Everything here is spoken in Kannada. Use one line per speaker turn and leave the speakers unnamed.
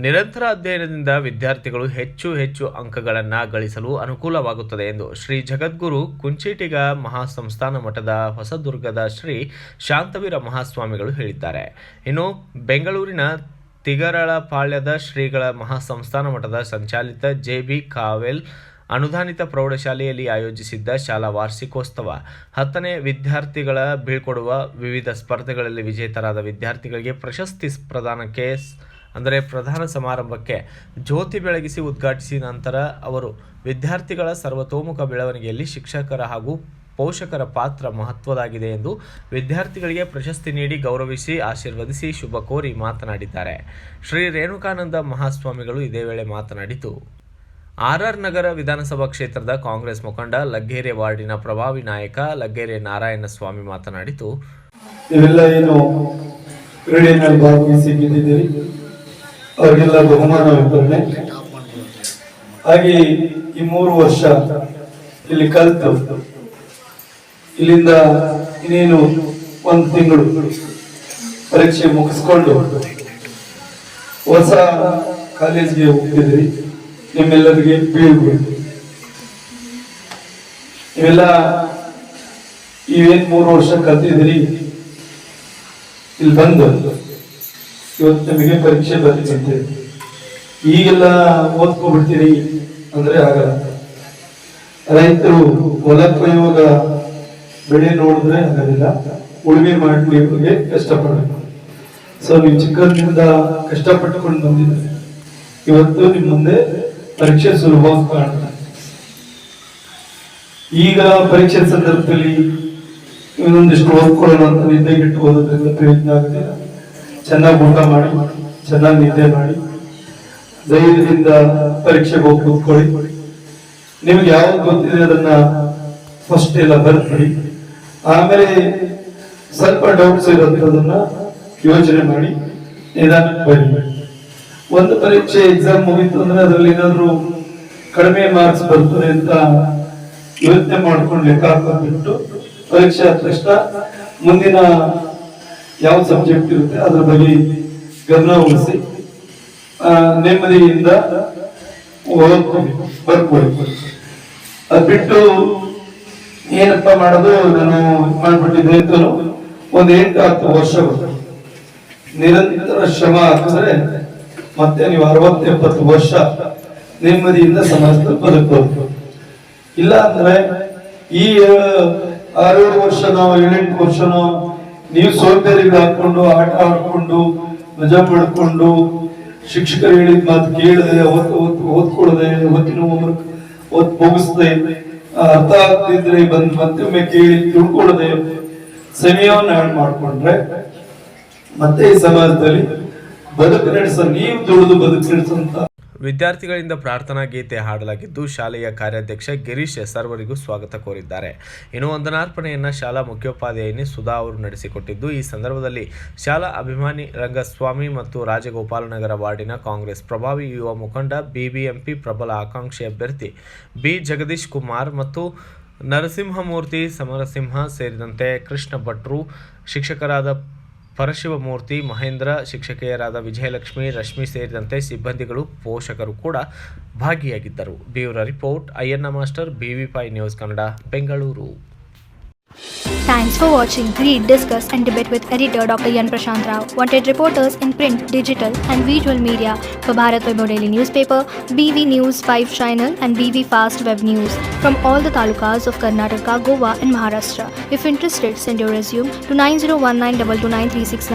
ನಿರಂತರ ಅಧ್ಯಯನದಿಂದ ವಿದ್ಯಾರ್ಥಿಗಳು ಹೆಚ್ಚು ಅಂಕಗಳನ್ನು ಗಳಿಸಲು ಅನುಕೂಲವಾಗುತ್ತದೆ ಎಂದು ಶ್ರೀ ಜಗದ್ಗುರು ಕುಂಚಿಟಿಗ ಮಹಾಸಂಸ್ಥಾನ ಮಠದ ಹೊಸದುರ್ಗದ ಶ್ರೀ ಶಾಂತವೀರ ಮಹಾಸ್ವಾಮಿಗಳು ಹೇಳಿದ್ದಾರೆ. ಇನ್ನು ಬೆಂಗಳೂರಿನ ತಿಗರಳಪಾಳ್ಯದ ಶ್ರೀಗಳ ಮಹಾಸಂಸ್ಥಾನ ಮಠದ ಸಂಚಾಲಿತ ಜೆ.ಬಿ. ಕಾವೆಲ್ ಅನುದಾನಿತ ಪ್ರೌಢಶಾಲೆಯಲ್ಲಿ ಆಯೋಜಿಸಿದ್ದ ಶಾಲಾ ವಾರ್ಷಿಕೋತ್ಸವ 10ನೇ ವಿದ್ಯಾರ್ಥಿಗಳ ಬೀಳ್ಕೊಡುವ ವಿವಿಧ ಸ್ಪರ್ಧೆಗಳಲ್ಲಿ ವಿಜೇತರಾದ ವಿದ್ಯಾರ್ಥಿಗಳಿಗೆ ಪ್ರಶಸ್ತಿ ಪ್ರದಾನ ಸಮಾರಂಭಕ್ಕೆ ಜ್ಯೋತಿ ಬೆಳಗಿಸಿ ಉದ್ಘಾಟಿಸಿ ನಂತರ ಅವರು ವಿದ್ಯಾರ್ಥಿಗಳ ಸರ್ವತೋಮುಖ ಬೆಳವಣಿಗೆಯಲ್ಲಿ ಶಿಕ್ಷಕರ ಹಾಗೂ ಪೋಷಕರ ಪಾತ್ರ ಮಹತ್ವದಾಗಿದೆ ಎಂದು ವಿದ್ಯಾರ್ಥಿಗಳಿಗೆ ಪ್ರಶಸ್ತಿ ನೀಡಿ ಗೌರವಿಸಿ ಆಶೀರ್ವದಿಸಿ ಶುಭ ಕೋರಿ ಮಾತನಾಡಿದ್ದಾರೆ. ಶ್ರೀ ರೇಣುಕಾನಂದ ಮಹಾಸ್ವಾಮಿಗಳು ಇದೇ ವೇಳೆ ಮಾತನಾಡಿತು. ಆರ್ ನಗರ ವಿಧಾನಸಭಾ ಕ್ಷೇತ್ರದ ಕಾಂಗ್ರೆಸ್ ಮುಖಂಡ ಲಗ್ಗೆರೆ ವಾರ್ಡಿನ ಪ್ರಭಾವಿ ನಾಯಕ ಲಗ್ಗೆರೆ ನಾರಾಯಣ ಸ್ವಾಮಿ ಮಾತನಾಡಿತು.
ಇವೆಲ್ಲ ಏನು ಕ್ರೀಡೆಯಲ್ಲಿ ಭಾಗವಹಿಸಿ ಗೆದ್ದಿದ್ದೀರಿ, ಅವರಿಗೆಲ್ಲ ಬಹುಮಾನ ವಿತರಣೆ ಹಾಗೆ ಈ 3 ವರ್ಷ ಇಲ್ಲಿ ಕಲಿತು ಇಲ್ಲಿಂದ ಇನ್ನೇನು 1 ತಿಂಗಳು ಪರೀಕ್ಷೆ ಮುಗಿಸ್ಕೊಂಡು ಹೊಸ ಕಾಲೇಜ್ಗೆ ಹೋಗ್ತಿದ್ರಿ. ನಿಮ್ಮೆಲ್ಲರಿಗೆ ಬೀಳ್ಬೇಕು. ಇವೆಲ್ಲ ಇವೇನ್ 3 ವರ್ಷ ಕಲ್ತಿದ್ರಿ ಇಲ್ಲಿ ಬಂದು ಇವತ್ತು ನಿಮಗೆ ಪರೀಕ್ಷೆ ಬರ್ತಿದ್ದೆ. ಈಗೆಲ್ಲ ಓದ್ಕೊಬಿಡ್ತೀರಿ ಅಂದ್ರೆ ಆಗಲ್ಲ. ರೈತರು ಹೊಲ ಕೊಯ್ಯುವಾಗ ಬೆಳೆ ನೋಡಿದ್ರೆ ಆಗೋದಿಲ್ಲ, ಉಳುಮೆ ಮಾಡುವವರಿಗೆ ಕಷ್ಟಪಡಬೇಕು. ಸೊ ನೀವು ಚಿಕ್ಕಂದಿಂದ ಕಷ್ಟಪಟ್ಟುಕೊಂಡು ಬಂದಿದ್ರೆ ಇವತ್ತು ನಿಮ್ಮ ಮುಂದೆ ಪರೀಕ್ಷೆ ಸುಲಭವಾಗಿ ಕಾಣುತ್ತೆ. ಈಗ ಪರೀಕ್ಷೆ ಸಂದರ್ಭದಲ್ಲಿ ಇನ್ನೊಂದಿಷ್ಟು ಓದ್ಕೊಳ್ಳೋಣ ಅಂತ ನಿದ್ದೆಗಿಟ್ಟು ಓದೋದ್ರಿಂದ ಪ್ರಯೋಜನ ಆಗುದಿಲ್ಲ. ಚೆನ್ನಾಗಿ ಊಟ ಮಾಡಿ, ಚೆನ್ನಾಗಿ ನಿದ್ದೆ ಮಾಡಿ, ಧೈರ್ಯದಿಂದ ಪರೀಕ್ಷೆಗೆ ಹೋಗಿ ಕೂತ್ಕೊಳ್ಳಿ. ನಿಮ್ಗೆ ಯಾವ್ದು ಗೊತ್ತಿದೆ ಅದನ್ನ ಫಸ್ಟ್ ಎಲ್ಲ ಬರ್ತೀವಿ. ಆಮೇಲೆ ಸ್ವಲ್ಪ ಡೌಟ್ಸ್ ಇರೋದನ್ನ ಯೋಚನೆ ಮಾಡಿ ನಿಧಾನಕ್ಕೆ ಬರೀ. ಒಂದು ಪರೀಕ್ಷೆ ಎಕ್ಸಾಮ್ ಮುಗಿತು ಅಂದ್ರೆ ಅದ್ರಲ್ಲಿ ಏನಾದ್ರು ಕಡಿಮೆ ಮಾರ್ಕ್ಸ್ ಬರ್ತದೆ ಅಂತ ಯೋಚನೆ ಮಾಡ್ಕೊಂಡು ಲೆಕ್ಕ ಹಾಕೊಂಡ್ಬಿಟ್ಟು ಪರೀಕ್ಷೆ ಆದ ತಕ್ಷಣ ಮುಂದಿನ ಯಾವ ಸಬ್ಜೆಕ್ಟ್ ಇರುತ್ತೆ ಅದ್ರ ಬಗ್ಗೆ ಗಮನ ವಹಿಸಿ ನೆಮ್ಮದಿಯಿಂದ ಬರ್ಕೊಳ್ಳಿ. ಅದ್ ಬಿಟ್ಟು ಏನಪ್ಪ ಮಾಡೋದು ನಾನು ಮಾಡ್ಬಿಟ್ಟಿದ್ದೆ ಅಂತ ಒಂದು 8-10 ವರ್ಷ ನಿರಂತರ ಶ್ರಮ ಹಾಕಿದ್ರೆ ಮತ್ತೆ ನೀವು 60-70 ವರ್ಷ ನೆಮ್ಮದಿಯಿಂದ ಸಮಾಜದಲ್ಲಿ ಬದುಕಬಹುದು. ಇಲ್ಲ ಅಂದ್ರೆ ಈ 6 ವರ್ಷನೋ 7-8 ವರ್ಷನೋ ನೀವು ಸೋಂಬೇರಿಗೆ ಹಾಕೊಂಡು ಆಟ ಆಡ್ಕೊಂಡು ಮಜಾ ಮಾಡ್ಕೊಂಡು ಶಿಕ್ಷಕರು ಹೇಳಿದ ಮಾತು ಕೇಳದೆ ಓದ್ಕೊಳ್ಳದೆ ಹೊತ್ತಿನ ಓದ್ ಮುಗಿಸ್ದೆ ಅರ್ಥ ಆಗ್ತಿದ್ರೆ ಬಂದು ಮತ್ತೊಮ್ಮೆ ಕೇಳಿ ತಿಳ್ಕೊಳ್ಳದೆ ಸಮಯವನ್ನು ಹಾಳು ಮಾಡ್ಕೊಂಡ್ರೆ ಮತ್ತೆ ಈ ಸಮಾಜದಲ್ಲಿ ಬದುಕು ನೀವು ದುಡಿದು ಬದುಕು ನಡೆಸಂತ.
ವಿದ್ಯಾರ್ಥಿಗಳಿಂದ ಪ್ರಾರ್ಥನಾ ಗೀತೆ ಹಾಡಲಾಗಿದ್ದು ಶಾಲೆಯ ಕಾರ್ಯಾಧ್ಯಕ್ಷ ಗಿರೀಶ್ ಸರ್ವರಿಗೂ ಸ್ವಾಗತ ಕೋರಿದ್ದಾರೆ. ಇನ್ನು ವಂದನಾರ್ಪಣೆಯನ್ನು ಶಾಲಾ ಮುಖ್ಯೋಪಾಧ್ಯಾಯಿನಿ ಸುಧಾ ಅವರು ನಡೆಸಿಕೊಟ್ಟಿದ್ದು, ಈ ಸಂದರ್ಭದಲ್ಲಿ ಶಾಲಾ ಅಭಿಮಾನಿ ರಂಗಸ್ವಾಮಿ ಮತ್ತು ರಾಜಗೋಪಾಲನಗರ ವಾರ್ಡಿನ ಕಾಂಗ್ರೆಸ್ ಪ್ರಭಾವಿ ಯುವ ಮುಖಂಡ ಬಿಬಿಎಂಪಿ ಪ್ರಬಲ ಆಕಾಂಕ್ಷಿ ಅಭ್ಯರ್ಥಿ ಬಿ ಜಗದೀಶ್ ಕುಮಾರ್ ಮತ್ತು ನರಸಿಂಹಮೂರ್ತಿ ಸಮರಸಿಂಹ ಸೇರಿದಂತೆ ಕೃಷ್ಣ ಭಟ್ರು, ಶಿಕ್ಷಕರಾದ ಪರಶಿವಮೂರ್ತಿ, ಮಹೇಂದ್ರ, ಶಿಕ್ಷಕಿಯರಾದ ವಿಜಯಲಕ್ಷ್ಮಿ, ರಶ್ಮಿ ಸೇರಿದಂತೆ ಸಿಬ್ಬಂದಿಗಳು, ಪೋಷಕರು ಕೂಡ ಭಾಗಿಯಾಗಿದ್ದರು. Bureau report Ayyanna master, BV5 news Kannada, Bengaluru.
Thanks for watching. Read, discuss and debate with editor Dr. Yan Prashant Rao. Wanted reporters in print, digital and visual media for Bharat Vaibhav Daily Newspaper, BV News 5 Channel and BV Fast Web News from all the talukas of Karnataka, Goa and Maharashtra. If interested, send your resume to 9019229369.